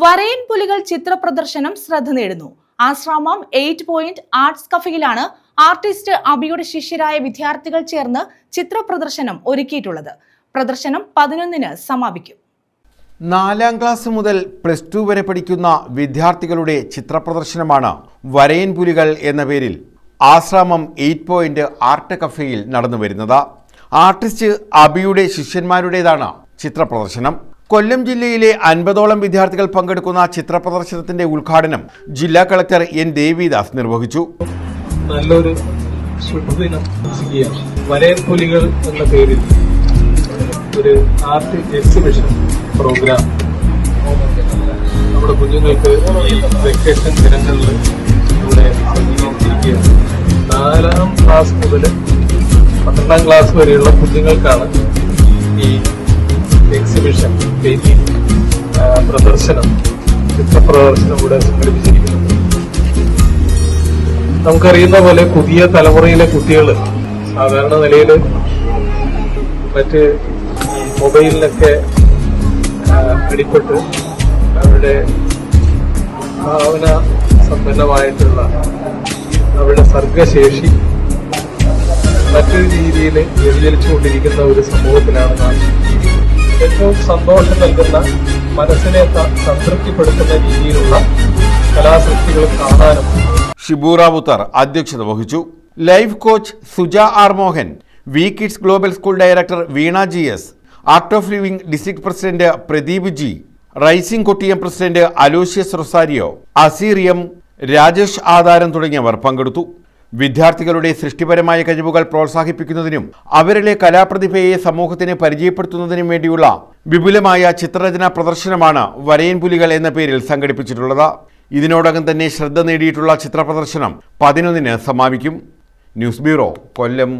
വരയൻ പുലികൾ ചിത്ര പ്രദർശനം ശ്രദ്ധ നേടുന്നു. ആശ്രാമം 8 പോയിന്റ് ആർട്സ് കഫയിലാണ് ആർട്ടിസ്റ്റ് അബിയുടെ ശിഷ്യരായ വിദ്യാർത്ഥികൾ ചേർന്ന് ചിത്ര പ്രദർശനം ഒരുക്കിയിട്ടുള്ളത്. പ്രദർശനം 11-ന് സമാപിക്കും. 4ാം ക്ലാസ് മുതൽ +2 വരെ പഠിക്കുന്ന വിദ്യാർത്ഥികളുടെ ചിത്ര പ്രദർശനമാണ് വരയൻ പുലികൾ എന്ന പേരിൽ ആശ്രാമം 8 പോയിന്റ് ആർട്ട് കഫയിൽ നടന്നു വരുന്നത്. ആർട്ടിസ്റ്റ് അബിയുടെ ശിഷ്യന്മാരുടേതാണ് ചിത്ര പ്രദർശനം. കൊല്ലം ജില്ലയിലെ 50ഓളം വിദ്യാർത്ഥികൾ പങ്കെടുക്കുന്ന ചിത്ര പ്രദർശനത്തിന്റെ ഉദ്ഘാടനം ജില്ലാ കളക്ടർ എൻ ദേവിദാസ് നിർവഹിച്ചു. നല്ലൊരു ശുഭദിനം ചെയ്യുകയാണ്. വരയൻ പുലികൾ എന്ന പേരിൽ ഒരു ആർട്ട് എക്സിബിഷൻ പ്രോഗ്രാം നമ്മുടെ കുഞ്ഞുങ്ങൾക്ക് ഈ വെക്കേഷൻ ദിനങ്ങളിൽ ഇവിടെ സജ്ജീകരിച്ചിരിക്കുകയാണ്. 4ാം ക്ലാസ് മുതൽ 12ാം ക്ലാസ് വരെയുള്ള കുഞ്ഞുങ്ങൾക്കാണ് ഈ എക്സിബിഷൻ പെയിന്റിംഗ് പ്രദർശനം ചിത്രപ്രദർശനം ഇവിടെ സംഘടിപ്പിച്ചിരിക്കുന്നത്. നമുക്കറിയുന്ന പോലെ പുതിയ തലമുറയിലെ കുട്ടികൾ സാധാരണ നിലയിൽ മറ്റ് മൊബൈലിനൊക്കെ അടിപ്പെട്ട് അവരുടെ ഭാവന സമ്പന്നമായിട്ടുള്ള അവരുടെ സർഗശേഷി മറ്റൊരു രീതിയിൽ വ്യതിചലിച്ചുകൊണ്ടിരിക്കുന്ന ഒരു സമൂഹത്തിലാണ് നാം. ഏറ്റവും സന്തോഷം നൽകുന്ന, മനസ്സിനെ സംതൃപ്തിപ്പെടുത്തുന്ന രീതിയിലുള്ള കലാസൃഷ്ടികൾ കാണാനും ഷിബു റാവുത്തർ അധ്യക്ഷത വഹിച്ചു. Life coach Suja R Mohan, V kids global school director Veena GS, art of living district president Pradeep G, rising Kottiyam president Aloysius Rosario, അസീറിയം, രാജേഷ് ആധാരം തുടങ്ങിയവർ പങ്കെടുത്തു. വിദ്യാർത്ഥികളുടെ സൃഷ്ടിപരമായ കഴിവുകൾ പ്രോത്സാഹിപ്പിക്കുന്നതിനും അവരിലെ കലാപ്രതിഭയെ സമൂഹത്തിന് പരിചയപ്പെടുത്തുന്നതിനും വേണ്ടിയുള്ള വിപുലമായ ചിത്രരചനാ പ്രദർശനമാണ് വരയൻ പുലികൾ എന്ന പേരിൽ സംഘടിപ്പിച്ചിട്ടുള്ളത്. ഇതിനോടകം തന്നെ ശ്രദ്ധ നേടിയിട്ടുള്ള ചിത്ര പ്രദർശനം 11-ന് സമാപിക്കും. ന്യൂസ് ബ്യൂറോ, കൊല്ലം.